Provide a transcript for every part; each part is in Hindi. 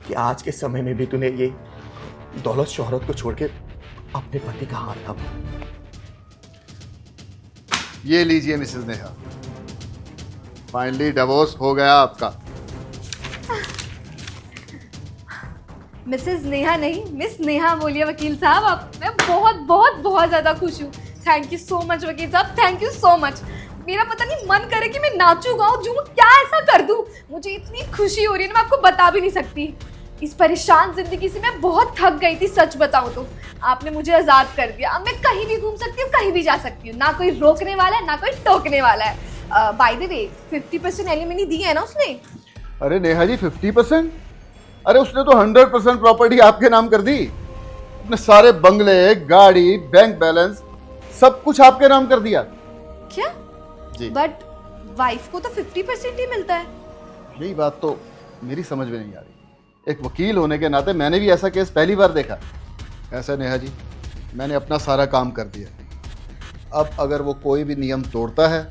कि आज के समय में भी तूने ये दौलत शोहरत को छोड़ के अपने पति का हाथ थामा। ये लीजिए मिसेस नेहा, फाइनली डिवोर्स हो गया आपका। मिसेस नेहा नहीं, मिस नेहा बोलिए वकील साहब आप। मैं बहुत बहुत बहुत ज़्यादा खुश हूँ। थैंक यू सो मच वकील साहब, थैंक यू सो मच। मेरा पता नहीं मन करे कि मैं नाचूं गाऊं झूमूं, क्या ऐसा कर दूं। मुझे इतनी खुशी हो रही है ना, मैं आपको बता भी नहीं सकती। इस परेशान जिंदगी से मैं बहुत थक गई थी, सच बताऊं तो। आपने मुझे आज़ाद कर दिया, अब मैं कहीं भी घूम सकती हूँ, कहीं भी जा सकती हूँ। ना कोई रोकने वाला है, ना कोई टोकने वाला है। बाय द वे 50% एलिमनी दी है ना उसने। अरे नेहा जी 50%? अरे उसने तो 100% प्रॉपर्टी आपके नाम कर दी। अपने सारे बंगले, गाड़ी, बैंक बैलेंस सब कुछ आपके नाम कर दिया। क्या? जी। बट वाइफ को तो 50% ही मिलता है। यही बात तो मेरी समझ में नहीं आ रही। एक वकील होने के नाते मैंने भी ऐसा केस पहली बार देखा। ऐसा नेहा जी, मैंने अपना सारा काम कर दिया। अब अगर वो कोई भी नियम तोड़ता है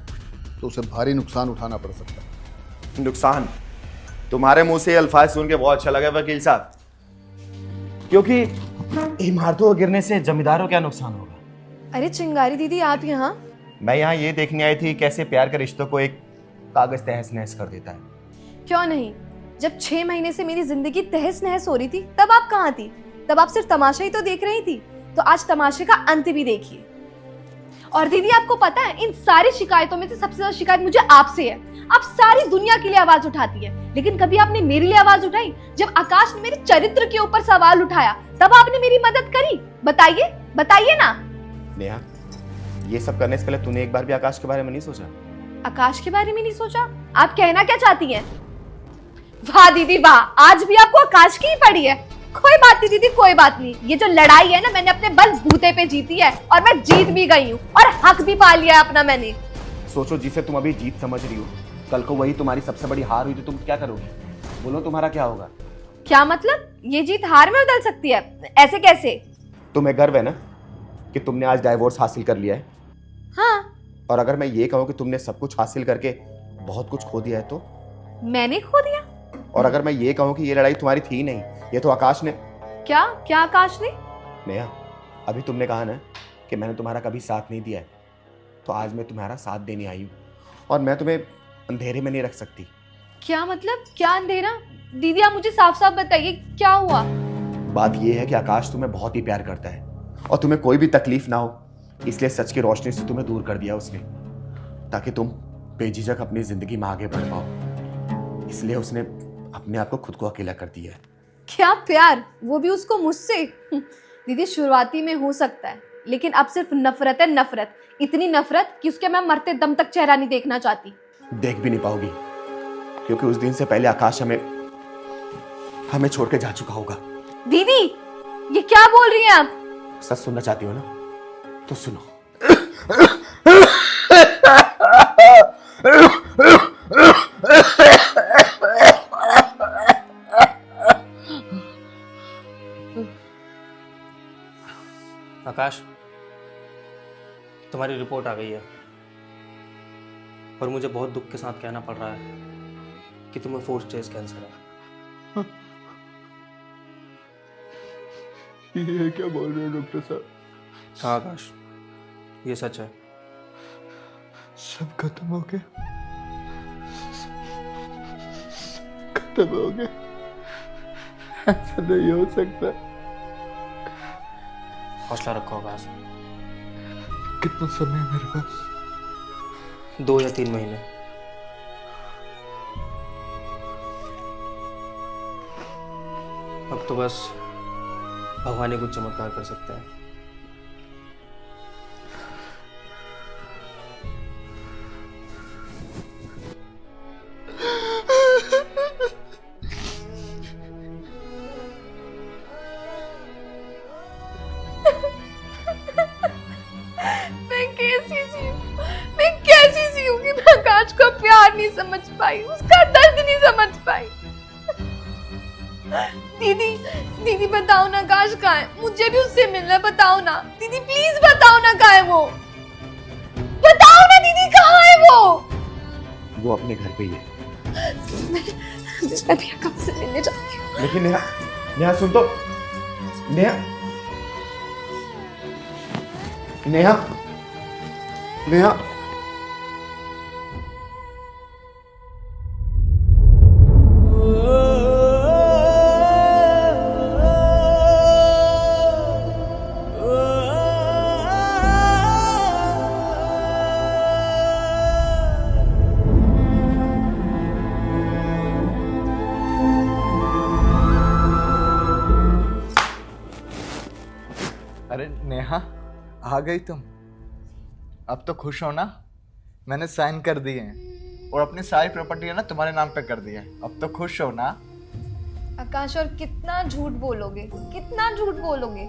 तो उसे भारी नुकसान उठाना पड़ सकता है। नुकसान? तुम्हारे मुंह से ये अल्फाज सुन के बहुत अच्छा लगा वकील साहब, क्योंकि इमारतों को गिरने से जमींदारों क्या नुकसान होगा। अरे चिंगारी दीदी आप यहाँ? मैं यहाँ ये देखने आई थी कैसे प्यार के रिश्तों को एक कागज तहस नहस कर देता है। क्यों नहीं, जब 6 महीने से मेरी जिंदगी तहस नहस हो रही थी तब आप कहाँ थी? तब आप सिर्फ तमाशा ही तो देख रही थी। तो आज तमाशे का अंत भी देखिए। और दीदी आपको पता है, इन सारी शिकायतों में से सबसे ज्यादा शिकायत मुझे आपसे है। आप सारी दुनिया के लिए आवाज उठाती है, लेकिन कभी आपने मेरे लिए आवाज उठाई? जब आकाश ने मेरे चरित्र के ऊपर सवाल उठाया तब आपने मेरी मदद करी? बताइए, बताइए ना। नेहा, ये सब करने से पहले तूने एक बार भी आकाश के बारे में नहीं सोचा? आकाश के बारे में नहीं सोचा? आप कहना क्या चाहती हैं? वाह दीदी वाह, आज भी आपको आकाश की ही पड़ी है। कोई बात नहीं दीदी, कोई बात नहीं। ये जो लड़ाई है ना, मैंने अपने बलबूते पे जीती है और मैं जीत भी गई हूँ और हक भी पा लिया है अपना मैंने। सोचो, जिसे तुम अभी जीत समझ रही हो, कल को वही तुम्हारी सबसे बड़ी हार हुई तो तुम क्या करोगी? बोलो, तुम्हारा क्या होगा? क्या मतलब? ये जीत हार में बदल सकती है? ऐसे कैसे? तुम्हें गर्व है ना कि तुमने आज डाइवोर्स हासिल कर लिया है? हाँ। और अगर मैं ये कहूँ कि तुमने सब कुछ हासिल करके बहुत कुछ खो दिया है तो? मैंने खो दिया? और अगर मैं ये कहूँ कि ये लड़ाई तुम्हारी थी नहीं, ये तो आकाश ने। क्या क्या आकाश ने? नेहा, अभी तुमने कहा ना कि मैंने तुम्हारा कभी साथ नहीं दिया है, तो आज मैं तुम्हारा साथ देने आई हूँ और मैं तुम्हें अंधेरे में नहीं रख सकती। क्या मतलब? क्या अंधेरा? दीदी आप मुझे साफ साफ बताइए, क्या हुआ? बात यह है कि आकाश तुम्हें बहुत ही प्यार करता है और तुम्हें कोई भी तकलीफ ना हो, इसलिए सच की रोशनी से तुम्हें दूर कर दिया उसने, ताकि तुम बेझिझक अपनी जिंदगी में आगे बढ़ पाओ। इसलिए उसने अपने आप को खुद को अकेला कर दिया है। क्या प्यार? वो भी उसको मुझसे? दीदी शुरुआती में हो सकता है, लेकिन अब सिर्फ नफरत है, नफरत। इतनी नफरत कि उसके मैं मरते दम तक चेहरा नहीं देखना चाहती। देख भी नहीं पाओगी, क्योंकि उस दिन से पहले आकाश हमें छोड़ के जा चुका होगा। दीदी ये क्या बोल रही हैं आप? सच सुनना चाहती हो ना, तो सुनो। आकाश, तुम्हारी रिपोर्ट आ गई है और मुझे बहुत दुख के साथ कहना पड़ रहा है कि तुम्हें 4 स्टेज कैंसर है। ये क्या बोल रहे हो डॉक्टर साहब? हाँ आकाश, ये सच है। सब खत्म हो गया, खत्म हो गया। ऐसा नहीं हो सकता। हौसला रखो आकाश। कितना समय है मेरे पास? 2 या 3 महीने। अब तो बस भगवान ही कुछ चमत्कार कर सकता है। मैं कैसी सी हूँ कि मैं आकाश का प्यार नहीं समझ पाई, उसका दर्द नहीं समझ पाई। दीदी दीदी बताओ ना, आकाश कहाँ है? मुझे भी उससे मिलना है, बताओ ना दीदी, प्लीज बताओ ना कहाँ है वो। बताओ ना दीदी, कहाँ है वो? वो अपने घर पे ही है। मैं भी आकाश से मिलने जाती हूँ। लेकिन नेहा, नेहा सुन तो, नेहा, नेहा, नेहा। अरे नेहा, आ गई तुम। अब तो खुश हो ना? मैंने साइन कर दिए हैं और अपनी सारी प्रॉपर्टी है ना तुम्हारे नाम पे कर दी है। अब तो खुश हो ना? आकाश, और कितना झूठ बोलोगे, कितना झूठ बोलोगे?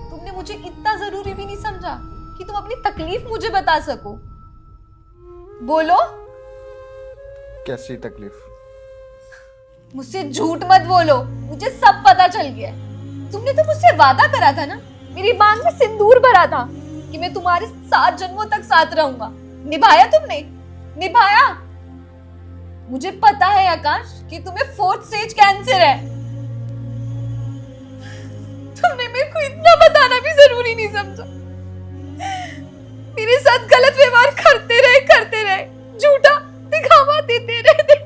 तुमने मुझे इतना जरूरी भी नहीं समझा कि तुम अपनी तकलीफ मुझे बता सको। बोलो। कैसी तकलीफ? मुझसे झूठ मत बोलो, मुझे सब पता चल गया है। तुमने तो मुझसे वादा करा था ना, मेरी मांग में सिंदूर भरा था कि मैं तुम्हारे 7 जन्मों तक साथ रहूंगा। निभाया तुमने? निभाया? मुझे पता है आकाश कि तुम्हें 4th स्टेज कैंसर है। तुमने मेरे को इतना बताना भी जरूरी नहीं समझा। मेरे साथ गलत व्यवहार करते रहे, झूठा दिखावा देते रहे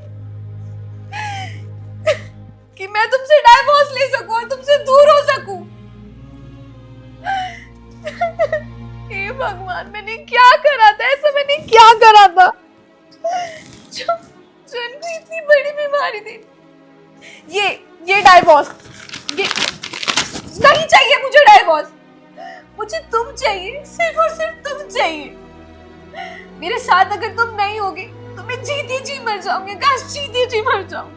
कि मैं तुमसे डाइवोर्स ले सकूं और तुमसे दूर हो सकूं। हे भगवान, मैंने क्या करा था? ऐसा मैंने क्या करा था जो इनको इतनी बड़ी बीमारी दी? ये डाइवोर्स, ये नहीं चाहिए मुझे। डाइवोर्स मुझे तुम चाहिए, सिर्फ और सिर्फ तुम चाहिए। मेरे साथ अगर तुम नहीं होगे तो मैं जीती जी मर जाऊंगी। काश जीती जी मर जाऊं।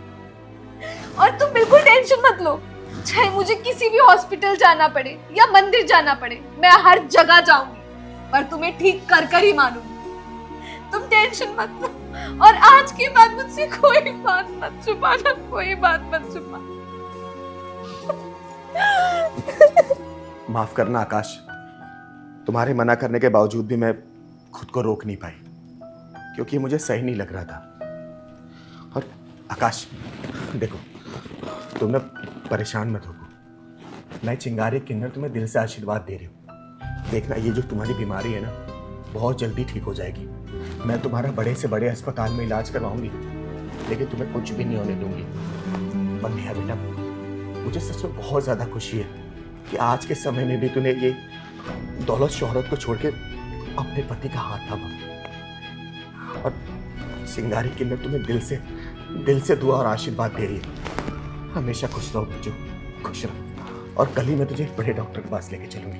और तुम बिल्कुल टेंशन मत लो, चाहे मुझे किसी भी हॉस्पिटल जाना पड़े या मंदिर जाना पड़े, मैं हर जगह जाऊंगी, पर तुम्हें ठीक कर कर ही मानूंगी। तुम टेंशन मत लो, और आज के बाद मुझसे कोई बात मत छुपाना, कोई बात मत छुपाना। माफ करना आकाश, तुम्हारे मना करने के बावजूद भी मैं खुद को रोक नहीं पाई, क्योंकि मुझे सही नहीं लग रहा था। और आकाश देखो, तुम ना परेशान मत हो। मैं चिंगारी किन्नर तुम्हें दिल से आशीर्वाद दे रही हूँ। देखना, ये जो तुम्हारी बीमारी है ना, बहुत जल्दी ठीक हो जाएगी। मैं तुम्हारा बड़े से बड़े अस्पताल में इलाज करवाऊंगी, लेकिन तुम्हें कुछ भी नहीं होने दूंगी। और नेहा बेटा, मुझे सच में बहुत ज़्यादा खुशी है कि आज के समय में भी तूने ये दौलत शोहरत को छोड़ के अपने पति का हाथ थामा। और चिंगारी किन्नर तुम्हें दिल से दुआ और आशीर्वाद दे रही है। हमेशा खुश रहो बच्चों, खुश रहो। और कल ही मैं तुझे एक बड़े डॉक्टर के पास लेके चलूंगी।